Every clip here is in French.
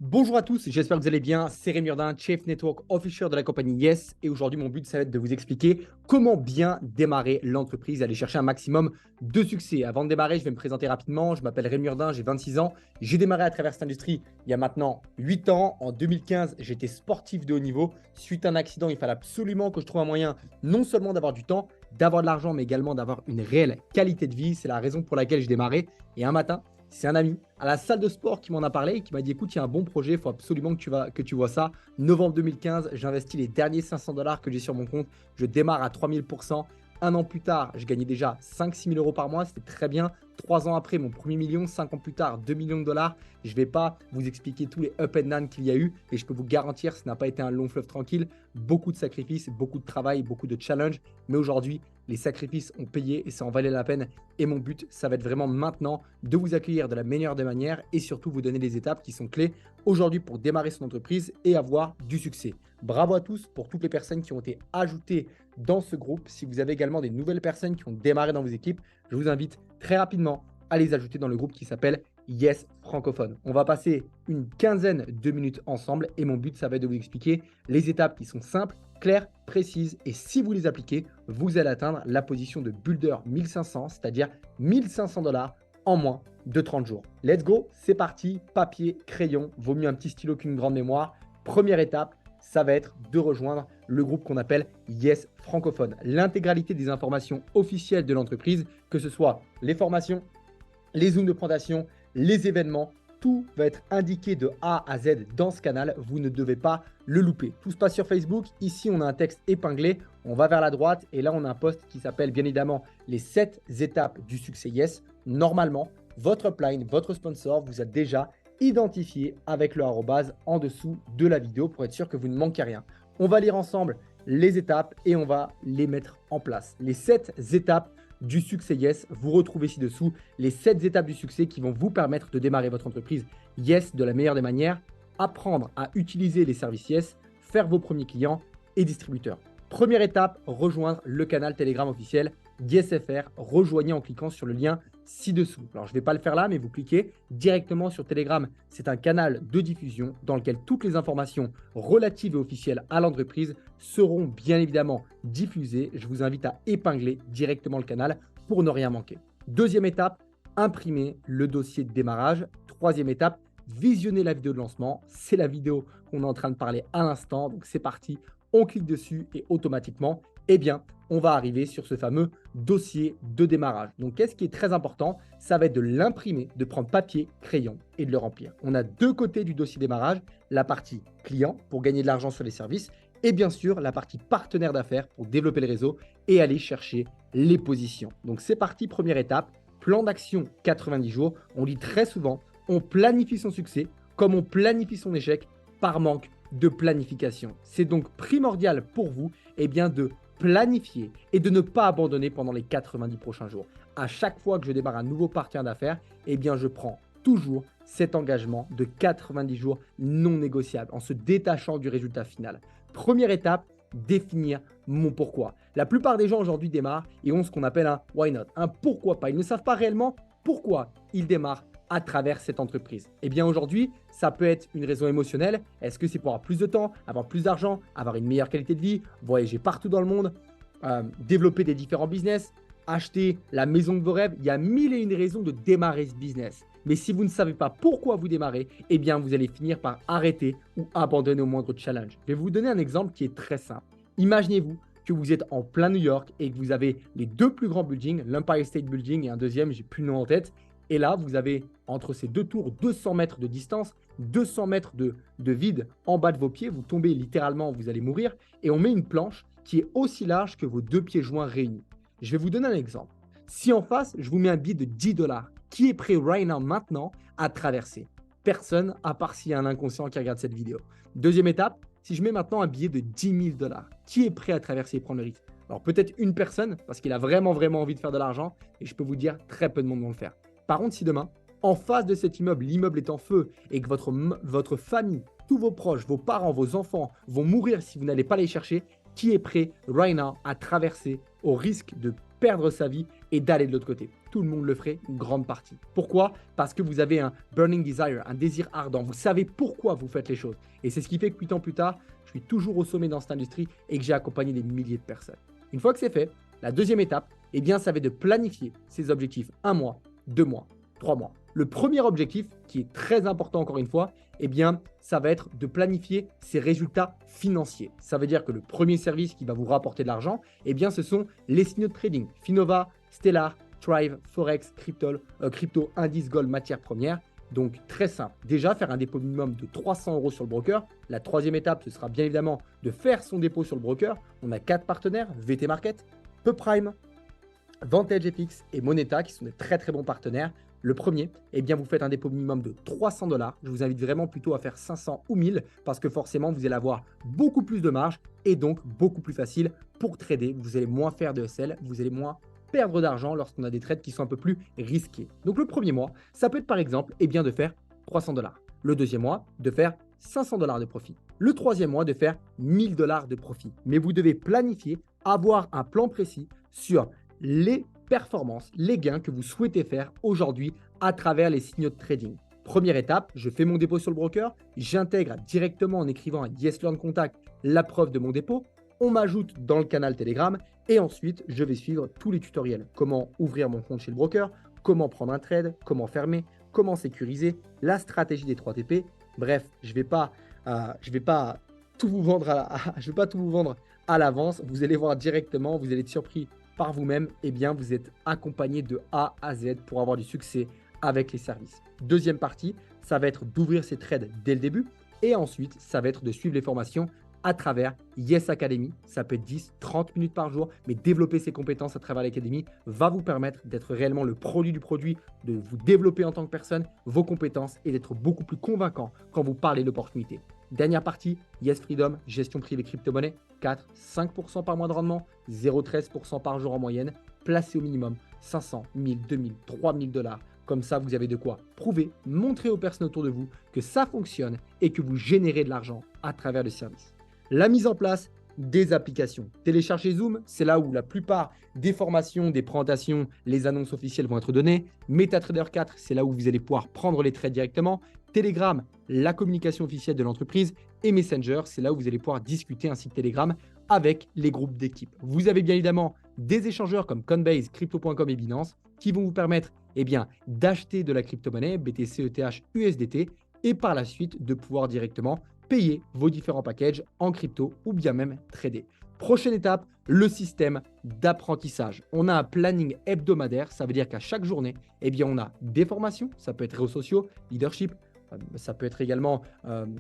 Bonjour à tous, j'espère que vous allez bien. C'est Rémi Jourdain, Chief Network Officer de la compagnie Yes. Et aujourd'hui, mon but, ça va être de vous expliquer comment bien démarrer l'entreprise, aller chercher un maximum de succès. Avant de démarrer, je vais me présenter rapidement. Je m'appelle Rémi Jourdain, j'ai 26 ans. J'ai démarré à travers cette industrie il y a maintenant 8 ans. En 2015, j'étais sportif de haut niveau. Suite à un accident, il fallait absolument que je trouve un moyen non seulement d'avoir du temps, d'avoir de l'argent, mais également d'avoir une réelle qualité de vie. C'est la raison pour laquelle j'ai démarré. Et un matin, c'est un ami à la salle de sport qui m'en a parlé et qui m'a dit écoute, il y a un bon projet, il faut absolument que tu vois ça. Novembre 2015, j'investis les derniers 500 dollars que j'ai sur mon compte. Je démarre à 3000%. Un an plus tard, je gagnais déjà 5-6 000 euros par mois. C'était très bien. 3 ans après, mon premier million. 5 ans plus tard, 2 millions de dollars. Je ne vais pas vous expliquer tous les up and down qu'il y a eu. Et je peux vous garantir, ce n'a pas été un long fleuve tranquille. Beaucoup de sacrifices, beaucoup de travail, beaucoup de challenges. Mais aujourd'hui, les sacrifices ont payé et ça en valait la peine. Et mon but, ça va être vraiment maintenant de vous accueillir de la meilleure des manières et surtout vous donner les étapes qui sont clés aujourd'hui pour démarrer son entreprise et avoir du succès. Bravo à tous pour toutes les personnes qui ont été ajoutées dans ce groupe. Si vous avez également des nouvelles personnes qui ont démarré dans vos équipes, je vous invite très rapidement à les ajouter dans le groupe qui s'appelle Yes Francophone. On va passer une quinzaine de minutes ensemble et mon but, ça va être de vous expliquer les étapes qui sont simples, claires, précises et si vous les appliquez, vous allez atteindre la position de Builder 1500, c'est-à-dire 1500 dollars en moins de 30 jours. Let's go, c'est parti, papier, crayon, vaut mieux un petit stylo qu'une grande mémoire. Première étape, ça va être de rejoindre le groupe qu'on appelle Yes Francophone. L'intégralité des informations officielles de l'entreprise, que ce soit les formations, les zooms de présentation, les événements, tout va être indiqué de A à Z dans ce canal. Vous ne devez pas le louper. Tout se passe sur Facebook. Ici, on a un texte épinglé. On va vers la droite et là, on a un post qui s'appelle bien évidemment les 7 étapes du succès Yes. Normalement, votre upline, votre sponsor vous a déjà identifié avec le arrobase en dessous de la vidéo pour être sûr que vous ne manquez rien. On va lire ensemble les étapes et on va les mettre en place. Les 7 étapes du succès Yes. Vous retrouvez ci-dessous les 7 étapes du succès qui vont vous permettre de démarrer votre entreprise Yes de la meilleure des manières, apprendre à utiliser les services Yes, faire vos premiers clients et distributeurs. Première étape, rejoindre le canal Telegram officiel YesFR. Rejoignez en cliquant sur le lien ci-dessous. Alors, je ne vais pas le faire là, mais vous cliquez directement sur Telegram. C'est un canal de diffusion dans lequel toutes les informations relatives et officielles à l'entreprise seront bien évidemment diffusées. Je vous invite à épingler directement le canal pour ne rien manquer. Deuxième étape, imprimer le dossier de démarrage. Troisième étape, visionner la vidéo de lancement. C'est la vidéo qu'on est en train de parler à l'instant. Donc, c'est parti. On clique dessus et automatiquement, eh bien, on va arriver sur ce fameux dossier de démarrage. Donc, qu'est-ce qui est très important? Ça va être de l'imprimer, de prendre papier, crayon et de le remplir. On a deux côtés du dossier démarrage, la partie client pour gagner de l'argent sur les services et bien sûr la partie partenaire d'affaires pour développer le réseau et aller chercher les positions. Donc, c'est parti, première étape, plan d'action 90 jours. On lit très souvent, on planifie son succès comme on planifie son échec par manque de planification. C'est donc primordial pour vous de planifier et de ne pas abandonner pendant les 90 prochains jours. À chaque fois que je démarre un nouveau partenaire d'affaires, je prends toujours cet engagement de 90 jours non négociable en se détachant du résultat final. Première étape, définir mon pourquoi. La plupart des gens aujourd'hui démarrent et ont ce qu'on appelle un why not, un pourquoi pas. Ils ne savent pas réellement pourquoi ils démarrent à travers cette entreprise. Aujourd'hui, ça peut être une raison émotionnelle. Est-ce que c'est pour avoir plus de temps, avoir plus d'argent, avoir une meilleure qualité de vie, voyager partout dans le monde, développer des différents business, acheter la maison de vos rêves? Il y a mille et une raisons de démarrer ce business. Mais si vous ne savez pas pourquoi vous démarrez, vous allez finir par arrêter ou abandonner au moindre challenge. Je vais vous donner un exemple qui est très simple. Imaginez-vous que vous êtes en plein New York et que vous avez les deux plus grands buildings, l'Empire State Building et un deuxième, j'ai plus le nom en tête. Et là, vous avez entre ces deux tours 200 mètres de distance, 200 mètres de vide en bas de vos pieds. Vous tombez littéralement, vous allez mourir. Et on met une planche qui est aussi large que vos deux pieds joints réunis. Je vais vous donner un exemple. Si en face, je vous mets un billet de 10 dollars, qui est prêt right now, maintenant, à traverser? Personne, à part s'il y a un inconscient qui regarde cette vidéo. Deuxième étape, si je mets maintenant un billet de 10 000 dollars, qui est prêt à traverser et prendre le risque? Alors peut-être une personne, parce qu'il a vraiment envie de faire de l'argent, et je peux vous dire, très peu de monde vont le faire. Par contre, si demain, en face de cet immeuble, l'immeuble est en feu et que votre famille, tous vos proches, vos parents, vos enfants vont mourir si vous n'allez pas les chercher, qui est prêt right now à traverser au risque de perdre sa vie et d'aller de l'autre côté. Tout le monde le ferait, une grande partie. Pourquoi? Parce que vous avez un burning desire, un désir ardent. Vous savez pourquoi vous faites les choses. Et c'est ce qui fait que 8 ans plus tard, je suis toujours au sommet dans cette industrie et que j'ai accompagné des milliers de personnes. Une fois que c'est fait, la deuxième étape, eh bien, ça va être de planifier ses objectifs 1 mois, 2 mois, 3 mois. Le premier objectif, qui est très important encore une fois, eh bien, ça va être de planifier ses résultats financiers. Ça veut dire que le premier service qui va vous rapporter de l'argent, eh bien, ce sont les signaux de trading. Finova, Stellar, Thrive, Forex, crypto, indice, gold, matières premières. Donc, très simple. Déjà, faire un dépôt minimum de 300 € sur le broker. La troisième étape, ce sera bien évidemment de faire son dépôt sur le broker. On a 4 partenaires, VT Market, PePrime, Vantage FX et Moneta qui sont des très très bons partenaires. Le premier, eh bien, vous faites un dépôt minimum de 300 $. Je vous invite vraiment plutôt à faire 500 ou 1000 parce que forcément, vous allez avoir beaucoup plus de marge et donc beaucoup plus facile pour trader. Vous allez moins faire de SL, vous allez moins perdre d'argent lorsqu'on a des trades qui sont un peu plus risqués. Donc, le premier mois, ça peut être par exemple eh bien, de faire 300 $. Le deuxième mois, de faire 500 $ de profit. Le troisième mois, de faire 1000 $ de profit. Mais vous devez planifier, avoir un plan précis sur les performances, les gains que vous souhaitez faire aujourd'hui à travers les signaux de trading. Première étape, je fais mon dépôt sur le broker, j'intègre directement en écrivant un Yes Learn Contact la preuve de mon dépôt, on m'ajoute dans le canal Telegram et ensuite je vais suivre tous les tutoriels. Comment ouvrir mon compte chez le broker, comment prendre un trade, comment fermer, comment sécuriser, la stratégie des 3 TP. Bref, je vais pas tout vous vendre à l'avance. Vous allez voir directement, vous allez être surpris par vous-même, eh bien, vous êtes accompagné de A à Z pour avoir du succès avec les services. Deuxième partie, ça va être d'ouvrir ses trades dès le début et ensuite, ça va être de suivre les formations à travers Yes Academy. Ça peut être 10, 30 minutes par jour, mais développer ses compétences à travers l'Académie va vous permettre d'être réellement le produit du produit, de vous développer en tant que personne, vos compétences et d'être beaucoup plus convaincant quand vous parlez d'opportunités. Dernière partie, Yes Freedom, gestion privée crypto-monnaie, 4-5% par mois de rendement, 0,13% par jour en moyenne, placé au minimum 500, 1000, 2000, 3000 $. Comme ça, vous avez de quoi prouver, montrer aux personnes autour de vous que ça fonctionne et que vous générez de l'argent à travers le service. La mise en place des applications. Télécharger Zoom, c'est là où la plupart des formations, des présentations, les annonces officielles vont être données. MetaTrader 4, c'est là où vous allez pouvoir prendre les trades directement. Telegram, la communication officielle de l'entreprise. Et Messenger, c'est là où vous allez pouvoir discuter ainsi que Telegram avec les groupes d'équipe. Vous avez bien évidemment des échangeurs comme Coinbase, Crypto.com et Binance qui vont vous permettre eh bien, d'acheter de la crypto-monnaie, BTC, ETH, USDT et par la suite de pouvoir directement payer vos différents packages en crypto ou bien même trader. Prochaine étape, le système d'apprentissage. On a un planning hebdomadaire, ça veut dire qu'à chaque journée, eh bien, on a des formations, ça peut être réseaux sociaux, leadership, ça peut être également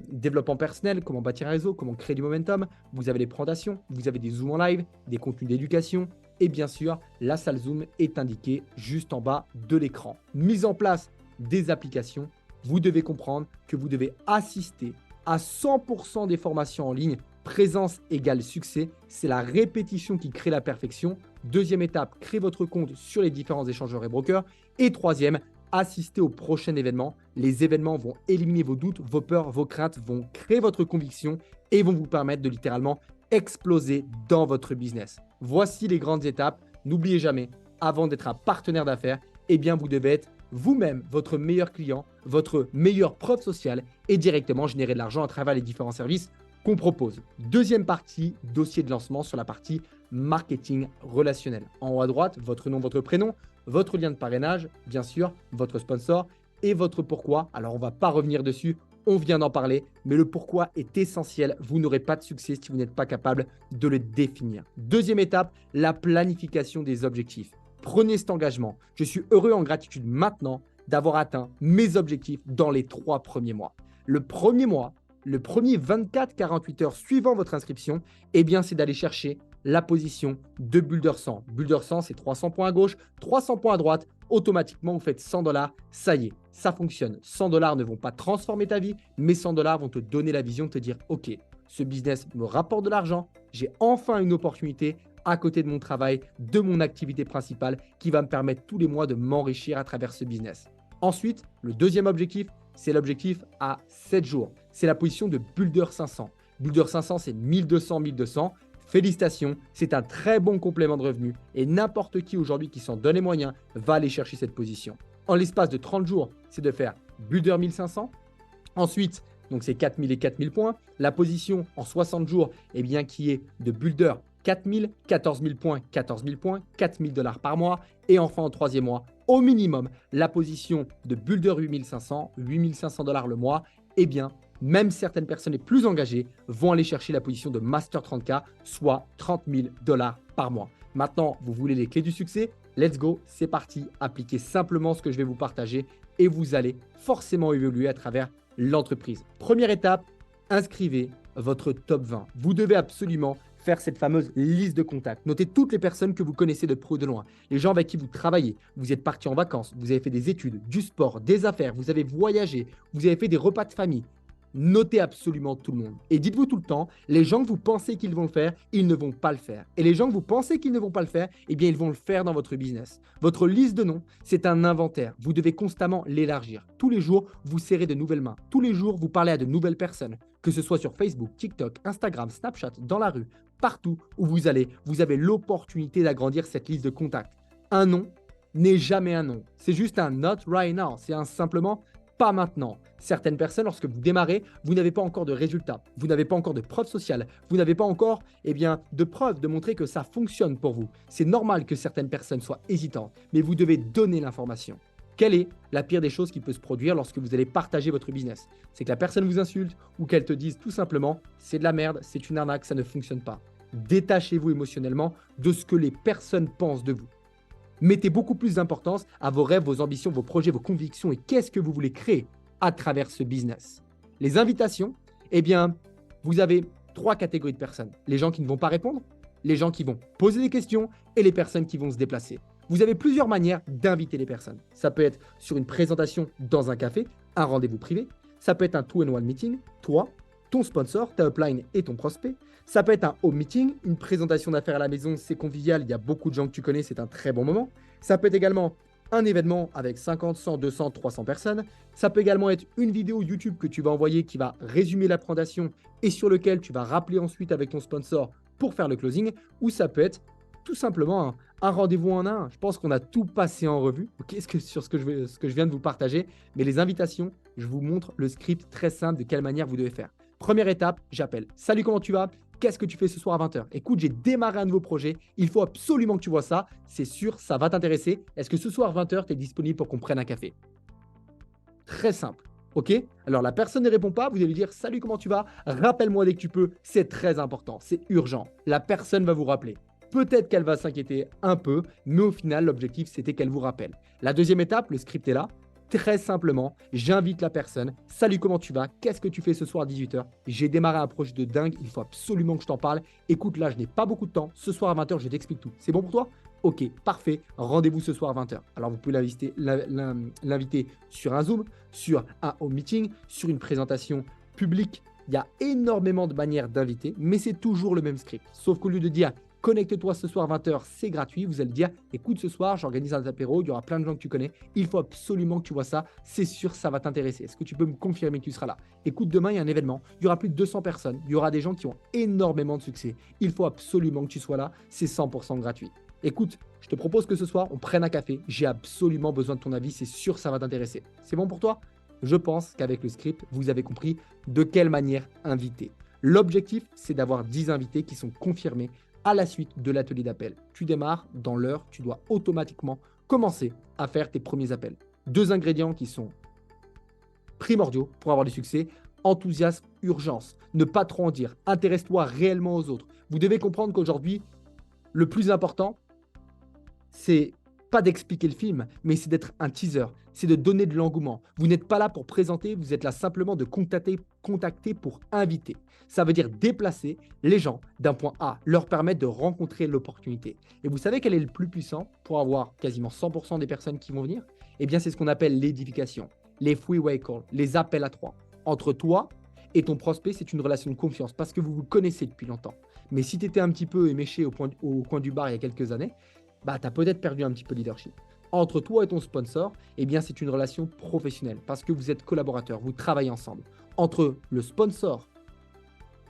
développement personnel, comment bâtir un réseau, comment créer du momentum. Vous avez les présentations, vous avez des zooms en live, des contenus d'éducation et bien sûr, la salle Zoom est indiquée juste en bas de l'écran. Mise en place des applications, vous devez comprendre que vous devez assister à 100% des formations en ligne. Présence égale succès, c'est la répétition qui crée la perfection. Deuxième étape, créez votre compte sur les différents échangeurs et brokers. Et troisième, assistez au prochain événement. Les événements vont éliminer vos doutes, vos peurs, vos craintes, vont créer votre conviction et vont vous permettre de littéralement exploser dans votre business. Voici les grandes étapes. N'oubliez jamais, avant d'être un partenaire d'affaires, eh bien, vous devez être vous-même votre meilleur client, votre meilleure preuve sociale et directement générer de l'argent à travers les différents services qu'on propose. Deuxième partie, dossier de lancement sur la partie marketing relationnel. En haut à droite, votre nom, votre prénom, votre lien de parrainage, bien sûr, votre sponsor et votre pourquoi. Alors, on ne va pas revenir dessus, on vient d'en parler, mais le pourquoi est essentiel. Vous n'aurez pas de succès si vous n'êtes pas capable de le définir. Deuxième étape, la planification des objectifs. Prenez cet engagement. Je suis heureux en gratitude maintenant d'avoir atteint mes objectifs dans les 3 premiers mois. Le premier mois, le premier 24-48 heures suivant votre inscription, eh bien, c'est d'aller chercher la position de Builder 100. Builder 100, c'est 300 points à gauche, 300 points à droite. Automatiquement, vous faites 100 $. Ça y est, ça fonctionne. 100 $ ne vont pas transformer ta vie, mais 100 $ vont te donner la vision de te dire « Ok, ce business me rapporte de l'argent, j'ai enfin une opportunité à côté de mon travail, de mon activité principale qui va me permettre tous les mois de m'enrichir à travers ce business. » Ensuite, le deuxième objectif, c'est l'objectif à 7 jours. C'est la position de Builder 500. Builder 500, c'est 1200, 1200. Félicitations, c'est un très bon complément de revenu et n'importe qui aujourd'hui qui s'en donne les moyens va aller chercher cette position. En l'espace de 30 jours, c'est de faire Builder 1500. Ensuite, donc c'est 4000 et 4000 points. La position en 60 jours, eh bien, qui est de Builder 4000, 14 000 points, 14 000 points, 4000 dollars par mois. Et enfin, en troisième mois, au minimum, la position de Builder 8500, 8500 dollars le mois. Eh bien, même certaines personnes les plus engagées vont aller chercher la position de Master 30K, soit 30 000 dollars par mois. Maintenant, vous voulez les clés du succès? Let's go, c'est parti. Appliquez simplement ce que je vais vous partager et vous allez forcément évoluer à travers l'entreprise. Première étape, inscrivez votre top 20. Vous devez absolument faire cette fameuse liste de contacts. Notez toutes les personnes que vous connaissez de près ou de loin, les gens avec qui vous travaillez, vous êtes parti en vacances, vous avez fait des études, du sport, des affaires, vous avez voyagé, vous avez fait des repas de famille. Notez absolument tout le monde. Et dites-vous tout le temps, les gens que vous pensez qu'ils vont le faire, ils ne vont pas le faire. Et les gens que vous pensez qu'ils ne vont pas le faire, eh bien, ils vont le faire dans votre business. Votre liste de noms, c'est un inventaire. Vous devez constamment l'élargir. Tous les jours, vous serrez de nouvelles mains. Tous les jours, vous parlez à de nouvelles personnes. Que ce soit sur Facebook, TikTok, Instagram, Snapchat, dans la rue, partout où vous allez, vous avez l'opportunité d'agrandir cette liste de contacts. Un nom n'est jamais un nom. C'est juste un not right now. C'est un simplement pas maintenant. Certaines personnes, lorsque vous démarrez, vous n'avez pas encore de résultats, vous n'avez pas encore de preuves sociales, vous n'avez pas encore de preuves de montrer que ça fonctionne pour vous. C'est normal que certaines personnes soient hésitantes, mais vous devez donner l'information. Quelle est la pire des choses qui peut se produire lorsque vous allez partager votre business? C'est que la personne vous insulte ou qu'elle te dise tout simplement « c'est de la merde, c'est une arnaque, ça ne fonctionne pas ». Détachez-vous émotionnellement de ce que les personnes pensent de vous. Mettez beaucoup plus d'importance à vos rêves, vos ambitions, vos projets, vos convictions et qu'est-ce que vous voulez créer à travers ce business. Les invitations, eh bien, vous avez 3 catégories de personnes. Les gens qui ne vont pas répondre, les gens qui vont poser des questions et les personnes qui vont se déplacer. Vous avez plusieurs manières d'inviter les personnes. Ça peut être sur une présentation dans un café, un rendez-vous privé. Ça peut être un two-in-one meeting, toi, ton sponsor, ta upline et ton prospect. Ça peut être un home meeting, une présentation d'affaires à la maison, c'est convivial, il y a beaucoup de gens que tu connais, c'est un très bon moment. Ça peut être également un événement avec 50, 100, 200, 300 personnes. Ça peut également être une vidéo YouTube que tu vas envoyer qui va résumer la présentation et sur lequel tu vas rappeler ensuite avec ton sponsor pour faire le closing. Ou ça peut être tout simplement un rendez-vous en un. Je pense qu'on a tout passé en revue sur ce que je viens de vous partager. Mais les invitations, je vous montre le script très simple de quelle manière vous devez faire. Première étape, j'appelle. Salut, comment tu vas? Qu'est-ce que tu fais ce soir à 20h? Écoute, j'ai démarré un nouveau projet. Il faut absolument que tu vois ça. C'est sûr, ça va t'intéresser. Est-ce que ce soir à 20h, tu es disponible pour qu'on prenne un café? Très simple. OK? Alors, la personne ne répond pas. Vous allez lui dire salut, comment tu vas? Rappelle-moi dès que tu peux. C'est très important. C'est urgent. La personne va vous rappeler. Peut-être qu'elle va s'inquiéter un peu, mais au final, l'objectif, c'était qu'elle vous rappelle. La deuxième étape, le script est là. Très simplement, j'invite la personne. Salut, comment tu vas? Qu'est-ce que tu fais ce soir à 18h? J'ai démarré un projet de dingue. Il faut absolument que je t'en parle. Écoute, là, je n'ai pas beaucoup de temps. Ce soir à 20h, je t'explique tout. C'est bon pour toi? Ok, parfait. Rendez-vous ce soir à 20h. Alors, vous pouvez l'inviter sur un Zoom, sur un home meeting, sur une présentation publique. Il y a énormément de manières d'inviter, mais c'est toujours le même script. Sauf qu'au lieu de dire connecte-toi ce soir à 20h, c'est gratuit. Vous allez dire, écoute, ce soir, j'organise un apéro, il y aura plein de gens que tu connais. Il faut absolument que tu vois ça. C'est sûr, ça va t'intéresser. Est-ce que tu peux me confirmer que tu seras là? Écoute, demain, il y a un événement. Il y aura plus de 200 personnes. Il y aura des gens qui ont énormément de succès. Il faut absolument que tu sois là. C'est 100% gratuit. Écoute, je te propose que ce soir, on prenne un café. J'ai absolument besoin de ton avis. C'est sûr, ça va t'intéresser. C'est bon pour toi? Je pense qu'avec le script, vous avez compris de quelle manière inviter. L'objectif, c'est d'avoir 10 invités qui sont confirmés à la suite de l'atelier d'appel. Tu démarres dans l'heure, tu dois automatiquement commencer à faire tes premiers appels. 2 ingrédients qui sont primordiaux pour avoir du succès: enthousiasme, urgence. Ne pas trop en dire. Intéresse-toi réellement aux autres. Vous devez comprendre qu'aujourd'hui, le plus important, c'est pas d'expliquer le film, mais c'est d'être un teaser, c'est de donner de l'engouement. Vous n'êtes pas là pour présenter, vous êtes là simplement de contacter pour inviter. Ça veut dire déplacer les gens d'un point A, leur permettre de rencontrer l'opportunité. Et vous savez quel est le plus puissant pour avoir quasiment 100% des personnes qui vont venir? Eh bien, c'est ce qu'on appelle l'édification, les three-way calls, les appels à 3. Entre toi et ton prospect, c'est une relation de confiance parce que vous vous connaissez depuis longtemps. Mais si tu étais un petit peu éméché au coin du bar il y a quelques années, tu as peut-être perdu un petit peu de leadership. Entre toi et ton sponsor, eh bien, c'est une relation professionnelle parce que vous êtes collaborateurs, vous travaillez ensemble. Entre le sponsor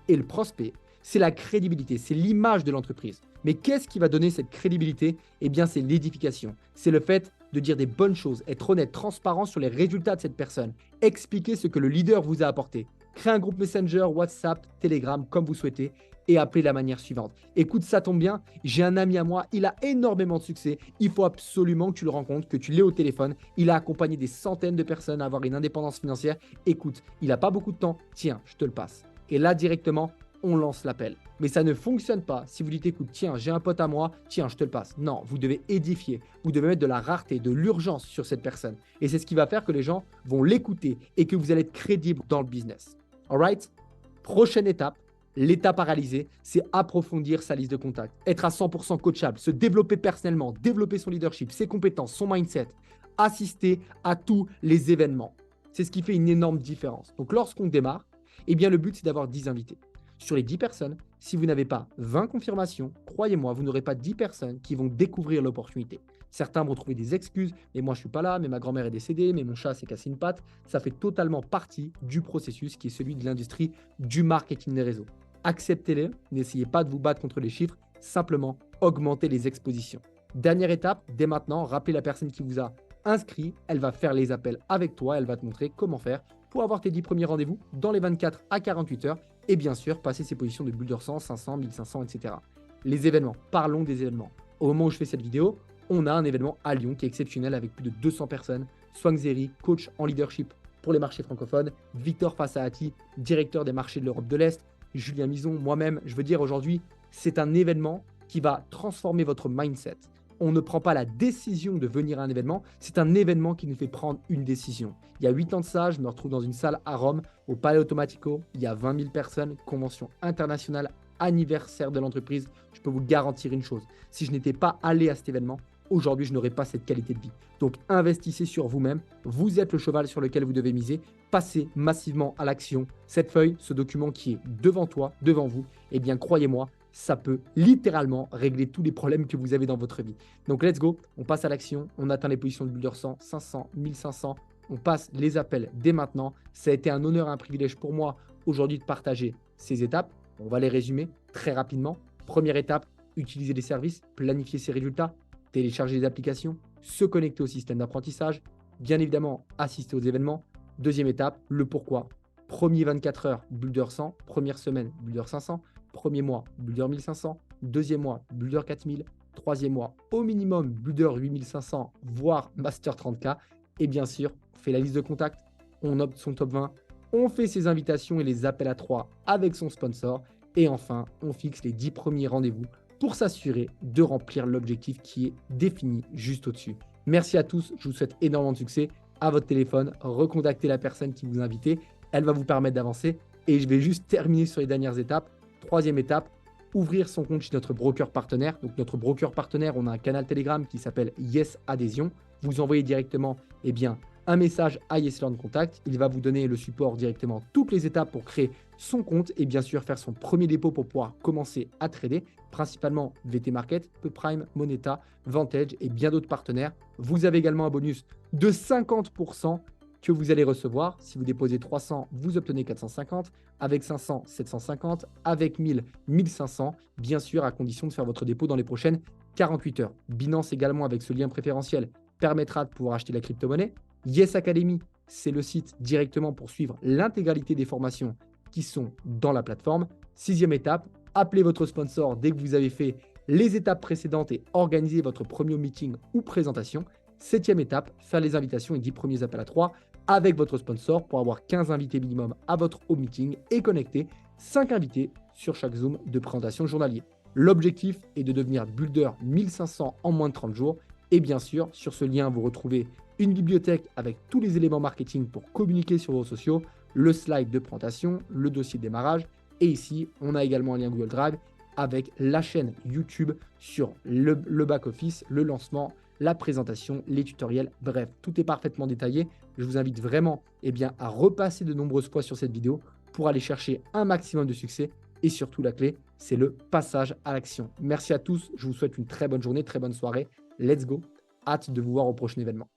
et le prospect, C'est la crédibilité, c'est l'image de l'entreprise. Mais qu'est-ce qui va donner cette crédibilité? Eh bien, c'est l'édification. C'est le fait de dire des bonnes choses, être honnête, transparent sur les résultats de cette personne, expliquer ce que le leader vous a apporté. Créez un groupe Messenger, WhatsApp, Telegram, comme vous souhaitez, et appelez de la manière suivante. Écoute, ça tombe bien, j'ai un ami à moi, il a énormément de succès, il faut absolument que tu le rencontres, que tu l'aies au téléphone. Il a accompagné des centaines de personnes à avoir une indépendance financière. Écoute, il n'a pas beaucoup de temps, tiens, je te le passe. Et là, directement, on lance l'appel. Mais ça ne fonctionne pas si vous dites, écoute, tiens, j'ai un pote à moi, tiens, je te le passe. Non, vous devez édifier, vous devez mettre de la rareté, de l'urgence sur cette personne. Et c'est ce qui va faire que les gens vont l'écouter et que vous allez être crédible dans le business. All right? Prochaine étape, l'étape à réaliser, c'est approfondir sa liste de contacts, être à 100% coachable, se développer personnellement, développer son leadership, ses compétences, son mindset, assister à tous les événements. C'est ce qui fait une énorme différence. Donc, lorsqu'on démarre, eh bien, le but, c'est d'avoir 10 invités. Sur les 10 personnes, si vous n'avez pas 20 confirmations, croyez-moi, vous n'aurez pas 10 personnes qui vont découvrir l'opportunité. Certains vont trouver des excuses, mais moi je ne suis pas là, mais ma grand-mère est décédée, mais mon chat s'est cassé une patte. Ça fait totalement partie du processus qui est celui de l'industrie du marketing des réseaux. Acceptez-les, n'essayez pas de vous battre contre les chiffres, simplement augmentez les expositions. Dernière étape, dès maintenant, rappelez la personne qui vous a inscrit, elle va faire les appels avec toi, elle va te montrer comment faire pour avoir tes 10 premiers rendez-vous dans les 24 à 48 heures et bien sûr passer ses positions de builder 100, 500, 1500, etc. Les événements, parlons des événements. Au moment où je fais cette vidéo, on a un événement à Lyon qui est exceptionnel avec plus de 200 personnes. Swang Zeri, coach en leadership pour les marchés francophones, Victor Fassahati, directeur des marchés de l'Europe de l'Est, Julien Mison, moi-même. Je veux dire aujourd'hui, c'est un événement qui va transformer votre mindset. On ne prend pas la décision de venir à un événement, c'est un événement qui nous fait prendre une décision. Il y a 8 ans de ça, je me retrouve dans une salle à Rome, au Palais Automatico, il y a 20 000 personnes, convention internationale, anniversaire de l'entreprise. Je peux vous garantir une chose, si je n'étais pas allé à cet événement, aujourd'hui, je n'aurais pas cette qualité de vie. Donc, investissez sur vous-même. Vous êtes le cheval sur lequel vous devez miser. Passez massivement à l'action. Cette feuille, ce document qui est devant toi, devant vous, eh bien, croyez-moi, ça peut littéralement régler tous les problèmes que vous avez dans votre vie. Donc, let's go. On passe à l'action. On atteint les positions de builder 100, 500, 1500. On passe les appels dès maintenant. Ça a été un honneur et un privilège pour moi aujourd'hui de partager ces étapes. On va les résumer très rapidement. Première étape, utiliser les services, planifier ses résultats, télécharger les applications, se connecter au système d'apprentissage, bien évidemment assister aux événements. Deuxième étape, le pourquoi. Premier 24 heures, Builder 100. Première semaine, Builder 500. Premier mois, Builder 1500. Deuxième mois, Builder 4000. Troisième mois, au minimum, Builder 8500, voire Master 30K. Et bien sûr, on fait la liste de contacts, on opte son top 20, on fait ses invitations et les appels à 3 avec son sponsor. Et enfin, on fixe les 10 premiers rendez-vous pour s'assurer de remplir l'objectif qui est défini juste au-dessus. Merci à tous, je vous souhaite énormément de succès. À votre téléphone, recontactez la personne qui vous a invité, elle va vous permettre d'avancer. Et je vais juste terminer sur les dernières étapes. Troisième étape, ouvrir son compte chez notre broker partenaire. Donc notre broker partenaire, on a un canal Telegram qui s'appelle Yes Adhésion. Vous envoyez directement un message à YesLearn Contact. Il va vous donner le support directement, toutes les étapes pour créer son compte et bien sûr faire son premier dépôt pour pouvoir commencer à trader, principalement VT Market, PePrime, Moneta, Vantage et bien d'autres partenaires. Vous avez également un bonus de 50% que vous allez recevoir. Si vous déposez 300, vous obtenez 450. Avec 500, 750. Avec 1000, 1500. Bien sûr, à condition de faire votre dépôt dans les prochaines 48 heures. Binance également, avec ce lien préférentiel, permettra de pouvoir acheter la crypto-monnaie. Yes Academy, c'est le site directement pour suivre l'intégralité des formations qui sont dans la plateforme. Sixième étape, appelez votre sponsor dès que vous avez fait les étapes précédentes et organisez votre premier meeting ou présentation. Septième étape, faire les invitations et 10 premiers appels à 3 avec votre sponsor pour avoir 15 invités minimum à votre home meeting et connecter 5 invités sur chaque Zoom de présentation journalier. L'objectif est de devenir Builder 1500 en moins de 30 jours. Et bien sûr, sur ce lien, vous retrouvez une bibliothèque avec tous les éléments marketing pour communiquer sur vos réseaux sociaux, le slide de présentation, le dossier de démarrage. Et ici, on a également un lien Google Drive avec la chaîne YouTube sur le back-office, le lancement, la présentation, les tutoriels. Bref, tout est parfaitement détaillé. Je vous invite vraiment à repasser de nombreuses fois sur cette vidéo pour aller chercher un maximum de succès. Et surtout, la clé, c'est le passage à l'action. Merci à tous. Je vous souhaite une très bonne journée, très bonne soirée. Let's go. Hâte de vous voir au prochain événement.